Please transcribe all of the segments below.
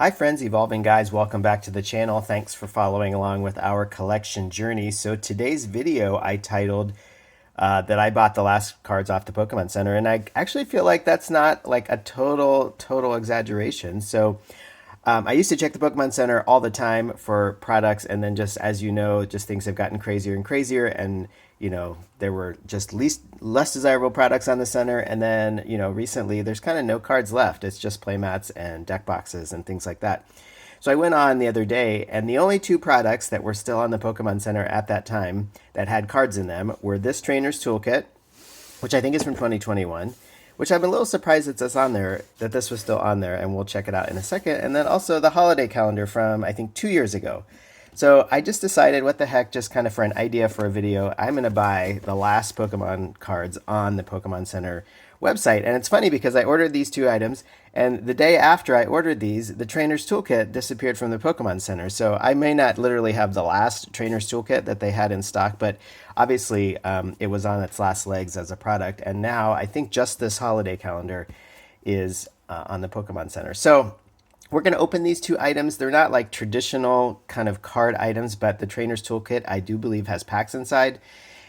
Hi friends, Evolving Guys, welcome back to the channel. Thanks for following along with our collection journey. So today's video I titled that I bought the last cards off the Pokemon Center, and I actually feel like that's not like a total exaggeration. So I used to check the Pokemon Center all the time for products, and then just as you know, just things have gotten crazier and crazier, and there were just less desirable products on the center, and then recently there's kind of no cards left. It's just playmats and deck boxes and things like that. So I went on the other day, and the only two products that were still on the Pokemon Center at that time that had cards in them were this Trainer's Toolkit, which I think is from 2021, which I'm a little surprised it's on there, that this was still on there, and we'll check it out in a second. And then also the holiday calendar from, I think, 2 years ago. So I just decided, what the heck, just kind of for an idea for a video, I'm going to buy the last Pokemon cards on the Pokemon Center website. And it's funny because I ordered these two items, and the day after I ordered these, the Trainer's Toolkit disappeared from the Pokemon Center. So I may not literally have the last Trainer's Toolkit that they had in stock, but obviously it was on its last legs as a product. And now I think just this holiday calendar is on the Pokemon Center. So we're going to open these two items. They're not like traditional kind of card items, but the Trainer's Toolkit, I do believe, has packs inside.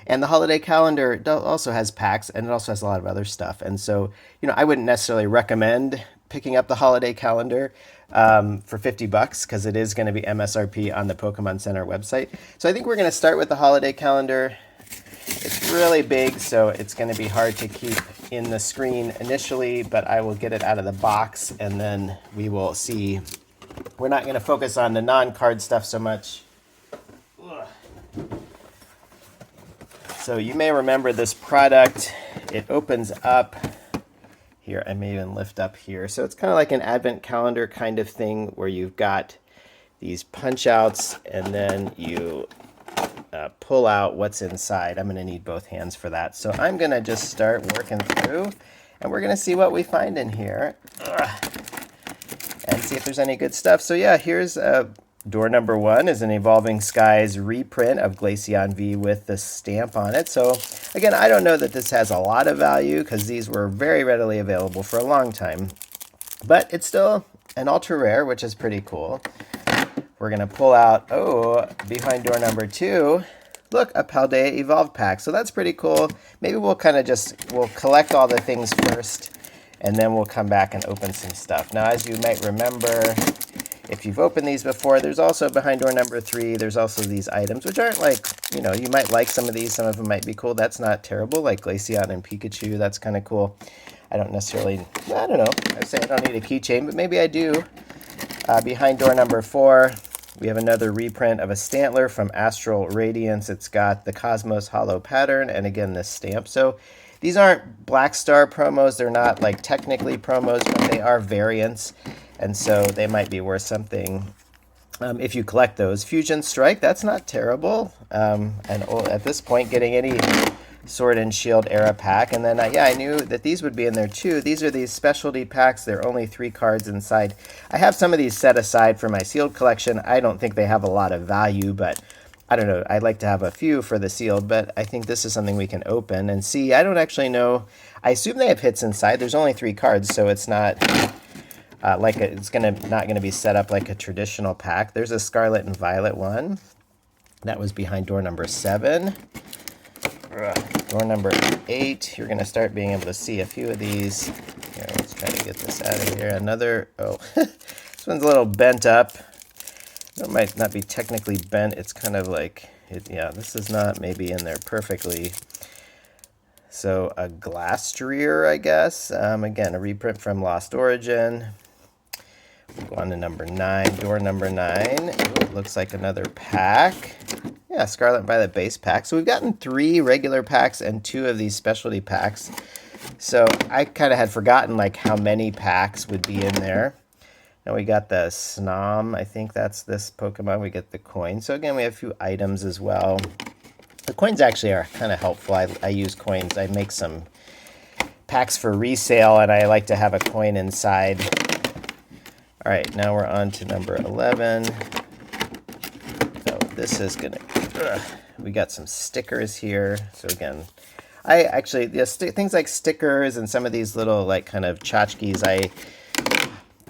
And the holiday calendar also has packs, and it also has a lot of other stuff. And so, I wouldn't necessarily recommend picking up the holiday calendar for $50 because it is going to be MSRP on the Pokemon Center website. So I think we're going to start with the holiday calendar. It's really big, so it's going to be hard to keep in the screen initially, but I will get it out of the box, and then we will see. We're not going to focus on the non-card stuff so much. Ugh. So you may remember this product. It opens up here. I may even lift up here. So it's kind of like an advent calendar kind of thing where you've got these punch outs, and then you pull out what's inside. I'm going to need both hands for that. So I'm going to just start working through, and we're going to see what we find in here. And see if there's any good stuff. So yeah, here's door number 1 is an Evolving Skies reprint of Glaceon V with the stamp on it. So again, I don't know that this has a lot of value because these were very readily available for a long time, but it's still an ultra rare, which is pretty cool. We're going to pull out, behind door number 2, look, a Paldea Evolved pack. So that's pretty cool. Maybe we'll kind of we'll collect all the things first, and then we'll come back and open some stuff. Now, as you might remember, if you've opened these before, there's also behind door number 3, there's also these items, which aren't like, you might like some of these. Some of them might be cool. That's not terrible, like Glaceon and Pikachu. That's kind of cool. I don't necessarily, I don't know. I say I don't need a keychain, but maybe I do. Behind door number 4, we have another reprint of a Stantler from Astral Radiance. It's got the Cosmos Hollow pattern, and again, this stamp. So these aren't Black Star promos. They're not like technically promos, but they are variants, and so they might be worth something if you collect those. Fusion Strike, that's not terrible. And at this point, getting any Sword and Shield era pack. And then, yeah, I knew that these would be in there too. These are these specialty packs. There are only 3 cards inside. I have some of these set aside for my sealed collection. I don't think they have a lot of value, but I don't know. I'd like to have a few for the sealed, but I think this is something we can open and see. I don't actually know. I assume they have hits inside. There's only 3 cards, so it's not it's not gonna be set up like a traditional pack. There's a Scarlet and Violet one. That was behind door number 7. Door number 8, you're going to start being able to see a few of these. Here, let's try to get this out of here. Another, this one's a little bent up. It might not be technically bent. It's kind of like, yeah, this is not maybe in there perfectly. So a Glastrier, I guess. Again, a reprint from Lost Origin. We'll go on to number 9, door number 9. It looks like another pack. Yeah, Scarlet and Violet base pack. So we've gotten 3 regular packs and 2 of these specialty packs. So I kind of had forgotten like how many packs would be in there. Now we got the Snom. I think that's this Pokemon. We get the coin. So again, we have a few items as well. The coins actually are kind of helpful. I use coins. I make some packs for resale, and I like to have a coin inside. All right, now we're on to number 11. So this is going to... we got some stickers here. So again, I actually, things like stickers and some of these little like kind of tchotchkes,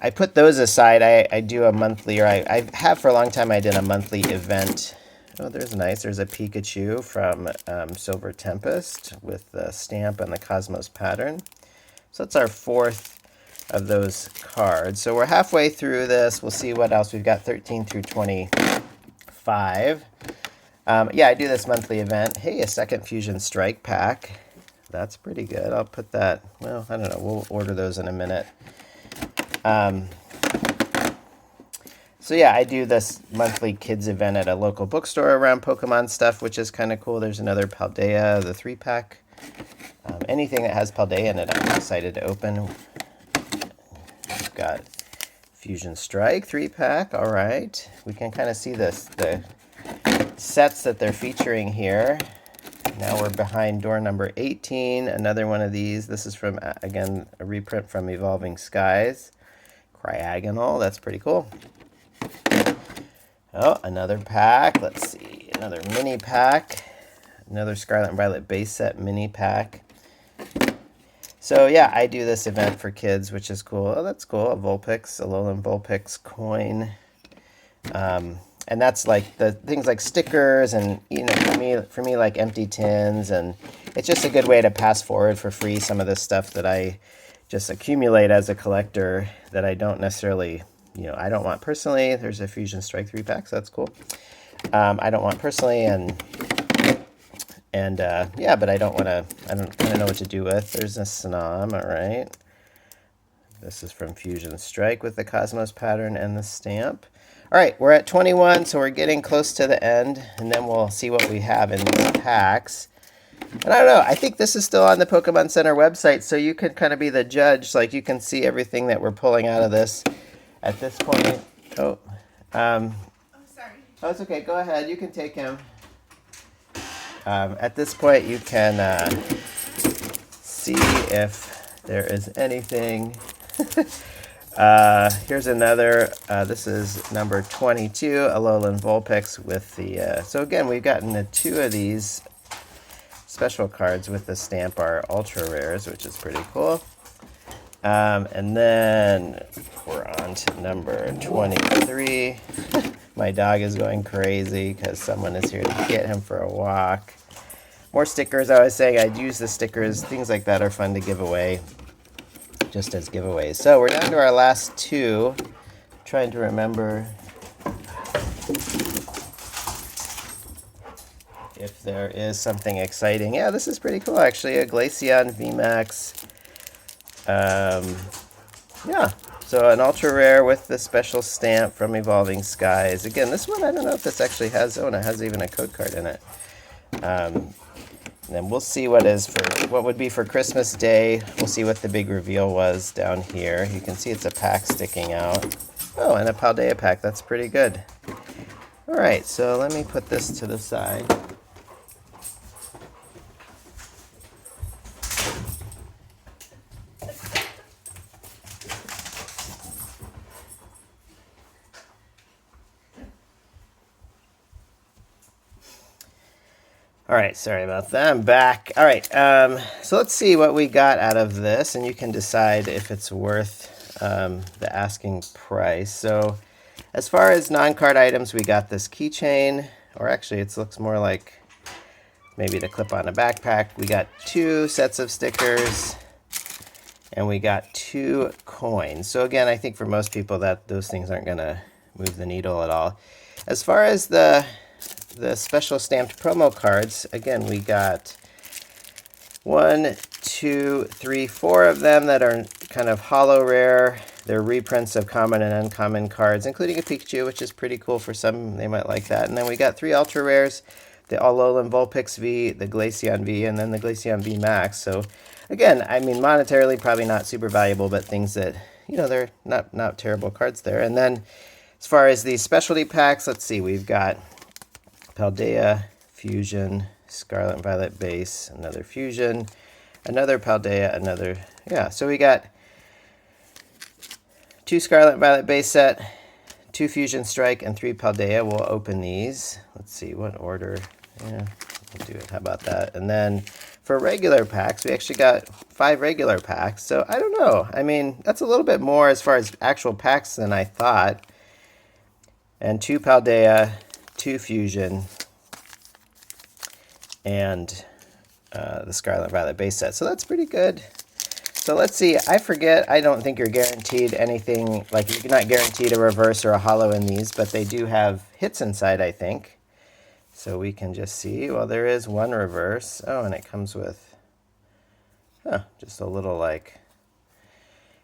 I I put those aside. I do a monthly, or I have for a long time. I did a monthly event. Oh, there's nice. There's a Pikachu from Silver Tempest with the stamp and the Cosmos pattern. So that's our fourth of those cards. So we're halfway through this. We'll see what else. We've got 13 through 25. Yeah, I do this monthly event. Hey, a second Fusion Strike pack. That's pretty good. I'll put that, well, I don't know. We'll order those in a minute. So yeah, I do this monthly kids event at a local bookstore around Pokemon stuff, which is kind of cool. There's another Paldea, the 3-pack. Anything that has Paldea in it, I'm excited to open. We've got Fusion Strike 3-pack. All right. We can kind of see the sets that they're featuring here. Now we're behind door number 18. Another one of these. This is from, again, a reprint from Evolving Skies. Cryogonal. That's pretty cool. Oh, another pack. Let's see. Another mini pack. Another Scarlet and Violet base set mini pack. So yeah, I do this event for kids, which is cool. Oh, that's cool. A Vulpix, a Alolan Vulpix coin. And that's like the things like stickers and, you know, for me like empty tins. And it's just a good way to pass forward for free some of this stuff that I just accumulate as a collector that I don't necessarily, you know, I don't want personally. There's a Fusion Strike 3-pack, so that's cool. I don't want personally, and yeah, but I don't kind of know what to do with. There's a Sanam, all right. This is from Fusion Strike with the Cosmos pattern and the stamp. All right, we're at 21, so we're getting close to the end, and then we'll see what we have in these packs. And I don't know, I think this is still on the Pokemon Center website, so you can kind of be the judge. Like, you can see everything that we're pulling out of this at this point. Oh, sorry. Oh, it's okay. Go ahead. You can take him. At this point, you can see if there is anything. Here's another. This is number 22, Alolan Vulpix with the... so again, we've gotten 2 of these special cards with the stamp are ultra rares, which is pretty cool. And then we're on to number 23. My dog is going crazy because someone is here to get him for a walk. More stickers. I was saying I'd use the stickers. Things like that are fun to give away, just as giveaways. So we're down to our last 2. Trying to remember if there is something exciting. Yeah, this is pretty cool, actually. A Glaceon VMAX. Yeah, so an ultra rare with the special stamp from Evolving Skies. Again, this one, I don't know if this actually has, oh, and it has even a code card in it. And then we'll see what would be for Christmas Day. We'll see what the big reveal was down here. You can see it's a pack sticking out. Oh, and a Paldea pack. That's pretty good. All right, so let me put this to the side. All right, sorry about that. I'm back. All right, so let's see what we got out of this, and you can decide if it's worth the asking price. So as far as non-card items, we got this keychain, or actually it looks more like maybe to clip on a backpack. We got 2 sets of stickers, and we got 2 coins. So again, I think for most people that those things aren't going to move the needle at all. As far as the special stamped promo cards, again, we got 1, 2, 3, 4 of them that are kind of holo rare. They're reprints of common and uncommon cards, including a Pikachu, which is pretty cool for some. They might like that. And then we got 3 ultra rares, the Alolan Vulpix V, the Glaceon V, and then the Glaceon V Max. So again, I mean, monetarily probably not super valuable, but things that, you know, they're not terrible cards there. And then as far as these specialty packs, let's see, we've got Paldea, Fusion, Scarlet and Violet base, another Fusion, another Paldea, another, yeah. So we got 2 Scarlet and Violet base set, 2 Fusion Strike, and 3 Paldea. We'll open these. Let's see, what order? Yeah, we'll do it. How about that? And then for regular packs, we actually got 5 regular packs. So I don't know. I mean, that's a little bit more as far as actual packs than I thought. And 2 Paldea, 2 Fusion, and the Scarlet and Violet base set. So that's pretty good. So let's see. I forget. I don't think you're guaranteed anything. Like, you're not guaranteed a reverse or a holo in these, but they do have hits inside, I think. So we can just see. Well, there is one reverse. Oh, and it comes with just a little, like,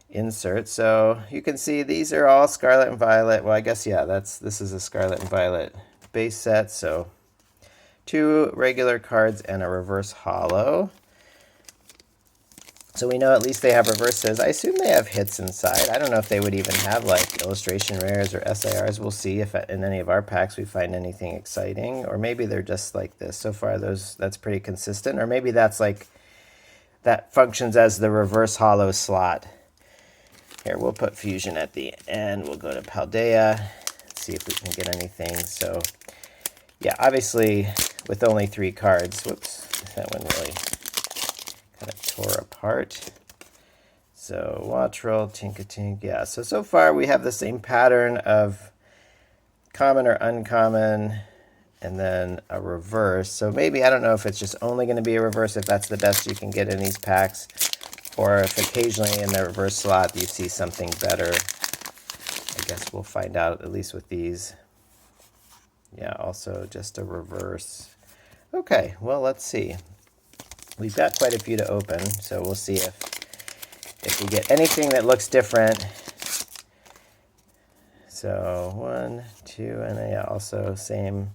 insert. So you can see these are all Scarlet and Violet. Well, I guess, yeah, this is a Scarlet and Violet base set. So 2 regular cards and a reverse holo. So we know at least they have reverses. I assume they have hits inside. I don't know if they would even have like illustration rares or SIRs. We'll see if in any of our packs we find anything exciting, or maybe they're just like this. So far that's pretty consistent, or maybe that's like that functions as the reverse holo slot. Here, we'll put Fusion at the end. We'll go to Paldea, see if we can get anything. So yeah, obviously with only 3 cards, whoops, that one really kind of tore apart. So Wattrel, Tinkatink, yeah. So far we have the same pattern of common or uncommon, and then a reverse. So maybe, I don't know if it's just only going to be a reverse, if that's the best you can get in these packs, or if occasionally in the reverse slot you see something better. I guess we'll find out, at least with these. Yeah, also just a reverse. Okay, well, let's see. We've got quite a few to open, so we'll see if we get anything that looks different. So 1, 2, and then, yeah, also same.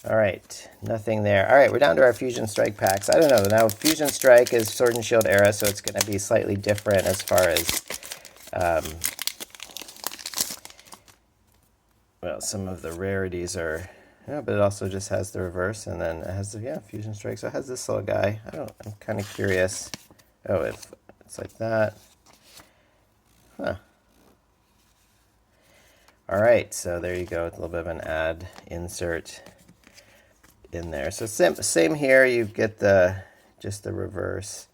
All right, nothing there. All right, we're down to our Fusion Strike packs. I don't know. Now, Fusion Strike is Sword and Shield era, so it's going to be slightly different as far as, well, some of the rarities are, yeah, but it also just has the reverse, and then it has the, yeah, Fusion Strike. So it has this little guy. I'm kind of curious. Oh, if it's like that. Huh. All right, so there you go. A little bit of an add insert in there. So same here. You get just the reverse.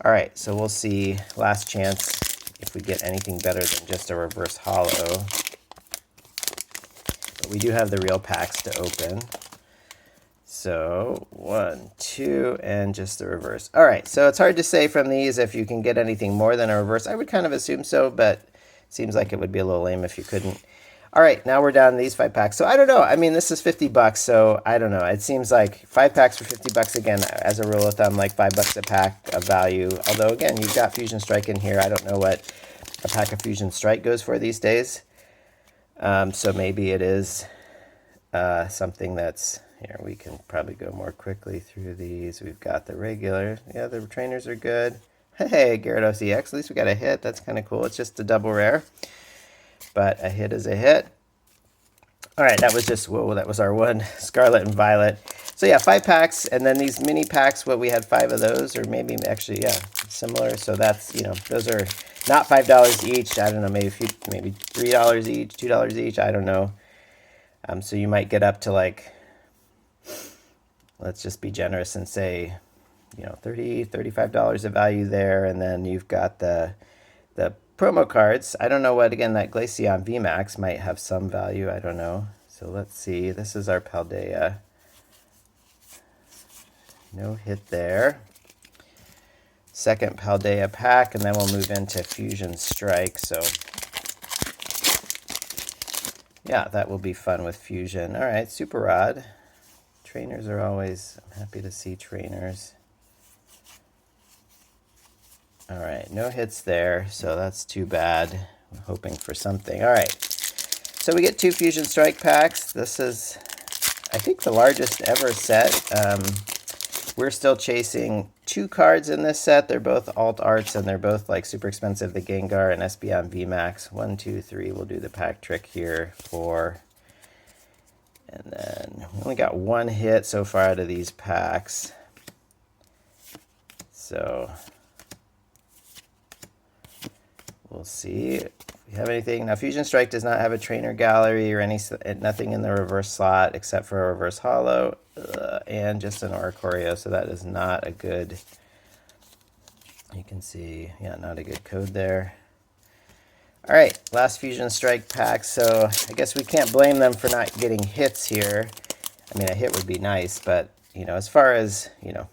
All right, so we'll see. Last chance if we get anything better than just a reverse holo. But we do have the real packs to open. So 1, 2, and just the reverse. All right, so it's hard to say from these if you can get anything more than a reverse. I would kind of assume so, but it seems like it would be a little lame if you couldn't. All right, now we're down to these 5 packs. So I don't know. I mean, this is $50, so I don't know. It seems like 5 packs for $50 again, as a rule of thumb, like $5 a pack of value. Although again, you've got Fusion Strike in here. I don't know what a pack of Fusion Strike goes for these days. So maybe it is something that's here. We can probably go more quickly through these. We've got the regular. Yeah, the trainers are good. Hey, Gyarados EX. At least we got a hit. That's kind of cool. It's just a double rare, but a hit is a hit. All right, that was just, whoa, that was our one Scarlet and Violet. So yeah, 5 packs, and then these mini packs, what, we had 5 of those, or maybe actually, yeah, similar. So that's, you know, those are not $5 each. I don't know, maybe $3 each, $2 each. I don't know. So you might get up to, like, let's just be generous and say, you know, $30, $35 of value there, and then you've got the promo cards. I don't know what, again, that Glaceon VMAX might have some value. I don't know. So let's see. This is our Paldea. No hit there. Second Paldea pack, and then we'll move into Fusion Strike. So yeah, that will be fun with Fusion. All right, Super Rod. Trainers are always, I'm happy to see trainers. All right, no hits there, so that's too bad. I'm hoping for something. All right, so we get 2 Fusion Strike packs. This is, I think, the largest ever set. We're still chasing 2 cards in this set. They're both alt arts, and they're both like super expensive. The Gengar and Espeon VMAX. 1, 2, 3. We'll do the pack trick here. 4. And then we only got 1 hit so far out of these packs. So we'll see if you have anything? Now, Fusion Strike does not have a trainer gallery or nothing in the reverse slot except for a reverse holo and just an Oricorio, so that is not a good, you can see, yeah, not a good code there. All right, last Fusion Strike pack, so I guess we can't blame them for not getting hits here. I mean, a hit would be nice, but, you know, as far as, you know,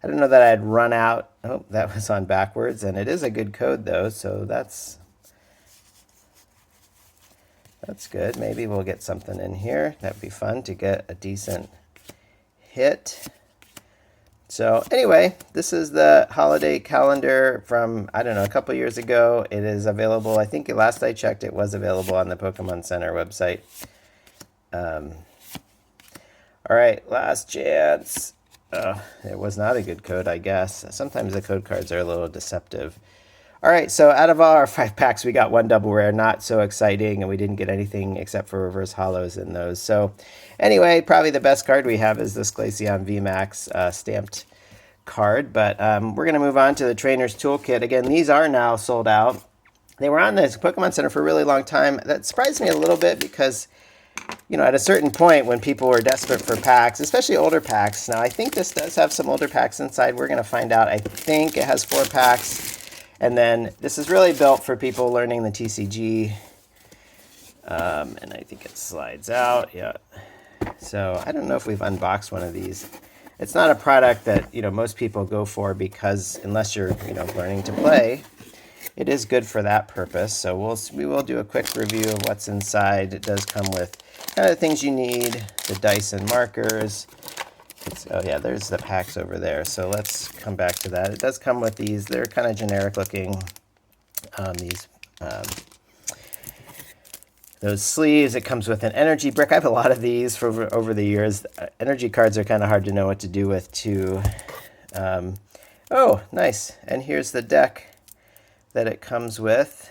I don't know that I'd run out. Oh, that was on backwards, and it is a good code, though, so that's good. Maybe we'll get something in here. That'd be fun to get a decent hit. So anyway, this is the holiday calendar from, I don't know, a couple years ago. It is available. I think last I checked, it was available on the Pokemon Center website. All right, last chance. It was not a good code, I guess. Sometimes the code cards are a little deceptive. All right, so out of all our 5 packs, we got 1 double rare. Not so exciting, and we didn't get anything except for reverse holos in those. So anyway, probably the best card we have is this Glaceon VMAX stamped card. But we're going to move on to the Trainer's Toolkit. Again, these are now sold out. They were on the Pokemon Center for a really long time. That surprised me a little bit because, you know, at a certain point when people were desperate for packs, especially older packs. Now, I think this does have some older packs inside. We're going to find out. I think it has 4 packs. And then this is really built for people learning the TCG. And I think it slides out. Yeah. So I don't know if we've unboxed one of these. It's not a product that, you know, most people go for because unless you're, you know, learning to play, it is good for that purpose. So we will do a quick review of what's inside. It does come with kind of the things you need, the dice and markers. Oh yeah, there's the packs over there. So let's come back to that. It does come with these. They're kind of generic looking. Those sleeves. It comes with an energy brick. I have a lot of these for over the years. Energy cards are kind of hard to know what to do with too. Oh, nice. And here's the deck that it comes with.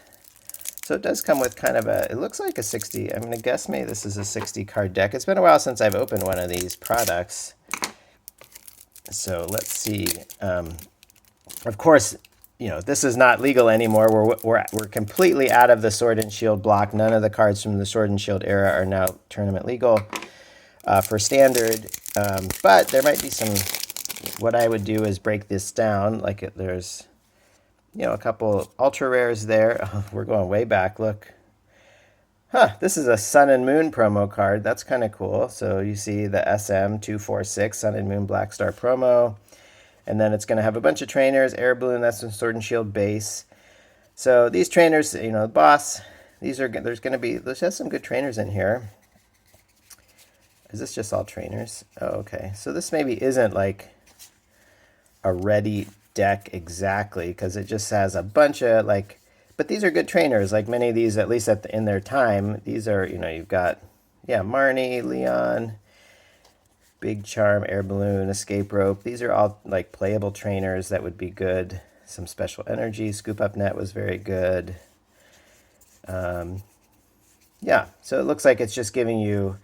So it does come with kind of it looks like a 60. I'm going to guess maybe this is a 60 card deck. It's been a while since I've opened one of these products. So let's see. Of course, you know, this is not legal anymore. We're completely out of the Sword and Shield block. None of the cards from the Sword and Shield era are now tournament legal for standard. But there might be some, what I would do is break this down. Like there's, you know, a couple ultra rares there. Oh, we're going way back. Look. Huh, this is a Sun and Moon promo card. That's kind of cool. So you see the SM246 Sun and Moon Black Star promo. And then it's going to have a bunch of trainers. Air Balloon, that's some Sword and Shield base. So these trainers, you know, the boss, there's some good trainers in here. Is this just all trainers? Oh, okay. So this maybe isn't like a ready deck exactly because it just has a bunch of like, but these are good trainers. Like many of these, at least in their time, these are, you know, you've got, yeah, Marnie, Leon, Big Charm, Air Balloon, Escape Rope. These are all like playable trainers that would be good. Some special energy. Scoop Up Net was very good. Yeah, so it looks like it's just giving you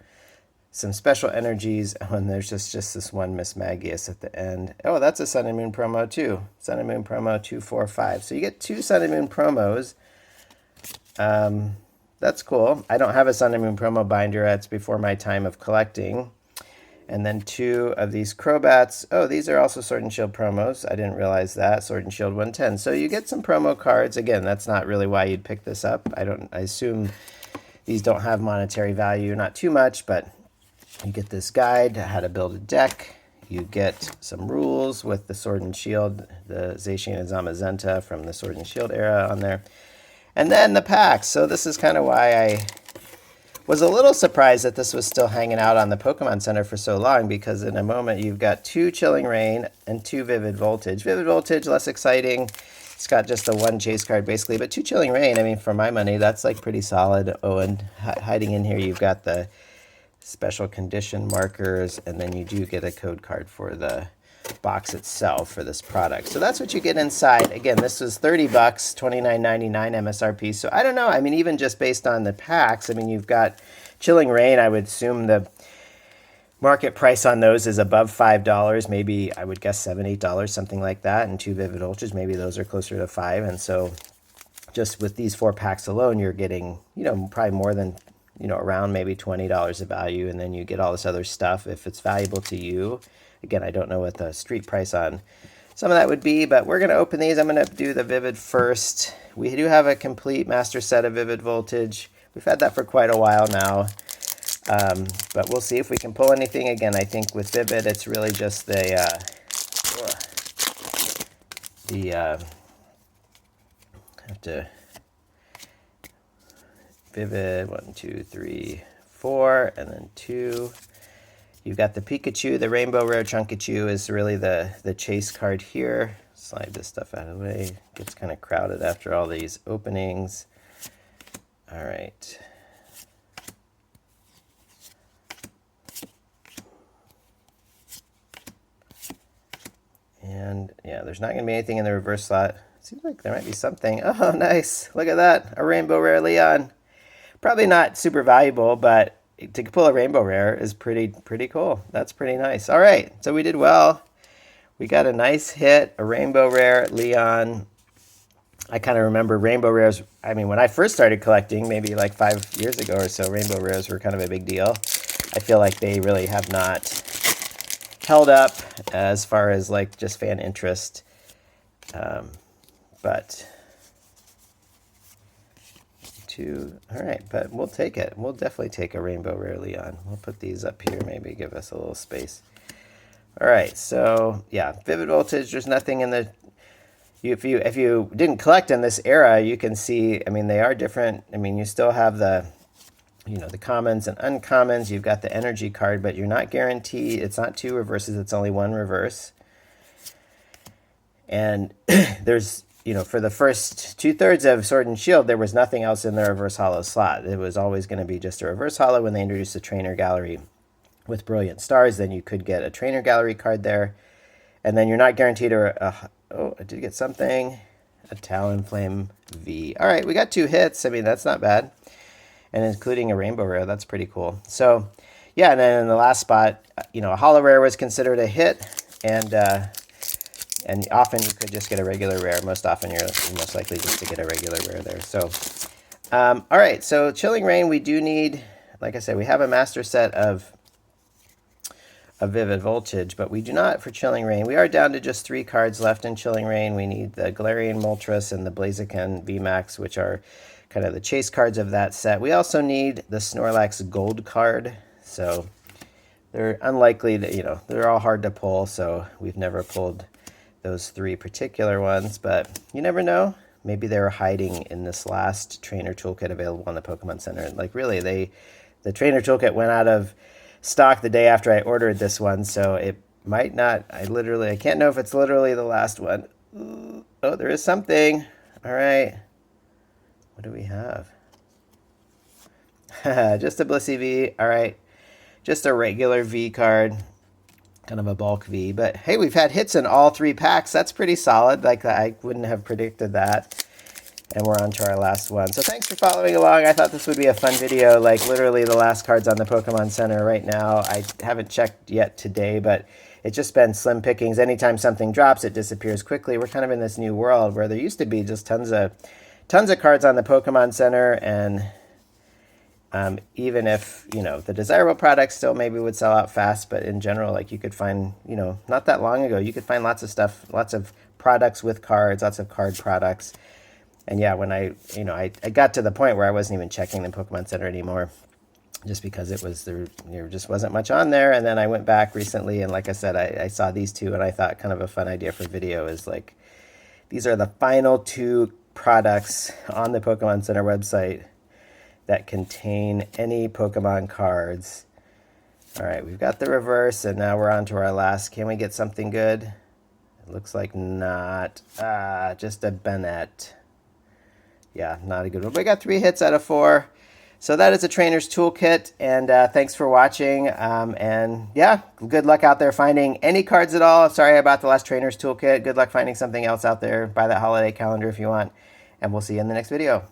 some special energies. Oh, and there's just this one Miss Magius at the end. Oh, that's a Sun and Moon promo too. Sun and Moon promo 245. So you get 2 Sun and Moon promos. That's cool. I don't have a Sun and Moon promo binder. That's before my time of collecting. And then 2 of these Crobats. Oh, these are also Sword and Shield promos. I didn't realize that. Sword and Shield 110. So you get some promo cards. Again, that's not really why you'd pick this up. I assume these don't have monetary value, not too much, but you get this guide, how to build a deck. You get some rules with the Sword and Shield, the Zacian and Zamazenta from the Sword and Shield era on there. And then the packs. So this is kind of why I was a little surprised that this was still hanging out on the Pokemon Center for so long, because in a moment you've got 2 Chilling Reign and 2 Vivid Voltage. Vivid Voltage, less exciting. It's got just the 1 chase card basically, but 2 Chilling Reign, I mean, for my money, that's like pretty solid. Oh, and hiding in here, you've got the special condition markers, and then you do get a code card for the box itself for this product. So that's what you get inside. Again, this was $30, $29.99 MSRP. So I don't know. I mean, even just based on the packs, I mean, you've got Chilling Reign. I would assume the market price on those is above $5. Maybe I would guess $7, $8, something like that. And 2 Vivid Ultras, maybe those are closer to $5. And so just with these 4 packs alone, you're getting, probably more than, around maybe $20 of value, and then you get all this other stuff if it's valuable to you. Again, I don't know what the street price on some of that would be, but we're going to open these. I'm going to do the Vivid first. We do have a complete master set of Vivid Voltage. We've had that for quite a while now, but we'll see if we can pull anything. Again, I think with Vivid, it's really just have to Vivid 1, 2, 3, 4, and then 2. You've got the Pikachu. The Rainbow Rare Chunkachu is really the chase card here. Slide this stuff out of the way. It gets kind of crowded after all these openings. All right. And yeah, there's not going to be anything in the reverse slot. Seems like there might be something. Oh, nice. Look at that. A Rainbow Rare Leon. Probably not super valuable, but to pull a Rainbow Rare is pretty cool. That's pretty nice. All right, so we did well. We got a nice hit, a Rainbow Rare Leon. I kind of remember Rainbow Rares. I mean, when I first started collecting, maybe like 5 years ago or so, Rainbow Rares were kind of a big deal. I feel like they really have not held up as far as like just fan interest. But all right, but we'll take it. We'll definitely take a Rainbow Rare Leon. We'll put these up here, maybe give us a little space. All right, so yeah, Vivid Voltage, there's nothing in the, if you didn't collect in this era, you can see, I mean, they are different. I mean, you still have the, the commons and uncommons. You've got the energy card, but you're not guaranteed. It's not 2 reverses, it's only 1 reverse. And there's, for the first 2/3 of Sword and Shield, there was nothing else in the reverse holo slot. It was always going to be just a reverse holo. When they introduced the trainer gallery with Brilliant Stars, then you could get a trainer gallery card there. And then you're not guaranteed oh, I did get something. A Talonflame V. All right, we got 2 hits. I mean, that's not bad. And including a Rainbow Rare, that's pretty cool. So, yeah, and then in the last spot, a Holo Rare was considered a hit, and often you could just get a regular rare. Most often you're most likely just to get a regular rare there. So, all right, so Chilling Reign, we do need, like I said, we have a master set of Vivid Voltage, but we do not for Chilling Reign. We are down to just 3 cards left in Chilling Reign. We need the Galarian Moltres and the Blaziken VMAX, which are kind of the chase cards of that set. We also need the Snorlax Gold card, so they're unlikely to, they're all hard to pull, so we've never pulled those 3 particular ones, but you never know. Maybe they were hiding in this last trainer toolkit available on the Pokemon Center. And like really, the trainer toolkit went out of stock the day after I ordered this one, so it might not. I can't know if it's literally the last one. Oh, there is something. All right. What do we have? Just a Blissey V. All right. Just a regular V card. Kind of a bulk V, but hey, we've had hits in all 3 packs. That's pretty solid. Like, I wouldn't have predicted that. And we're on to our last one. So thanks for following along. I thought this would be a fun video, like literally the last cards on the Pokemon Center right now. I haven't checked yet today, but it's just been slim pickings. Anytime something drops, it disappears quickly. We're kind of in this new world where there used to be just tons of cards on the Pokemon Center, and even if, the desirable products still maybe would sell out fast, but in general, like you could find, not that long ago, you could find lots of stuff, lots of products with cards, lots of card products. And yeah, when I got to the point where I wasn't even checking the Pokemon Center anymore, just because there just wasn't much on there. And then I went back recently, and like I said, I saw these 2, and I thought kind of a fun idea for video is like, these are the final 2 products on the Pokemon Center website that contain any Pokemon cards. All right, we've got the reverse, and now we're on to our last. Can we get something good? It looks like not. Just a Bennett. Yeah, not a good one. But we got 3 hits out of 4. So that is a trainer's toolkit, and thanks for watching. And yeah, good luck out there finding any cards at all. Sorry about the last trainer's toolkit. Good luck finding something else out there. Buy that holiday calendar if you want, and we'll see you in the next video.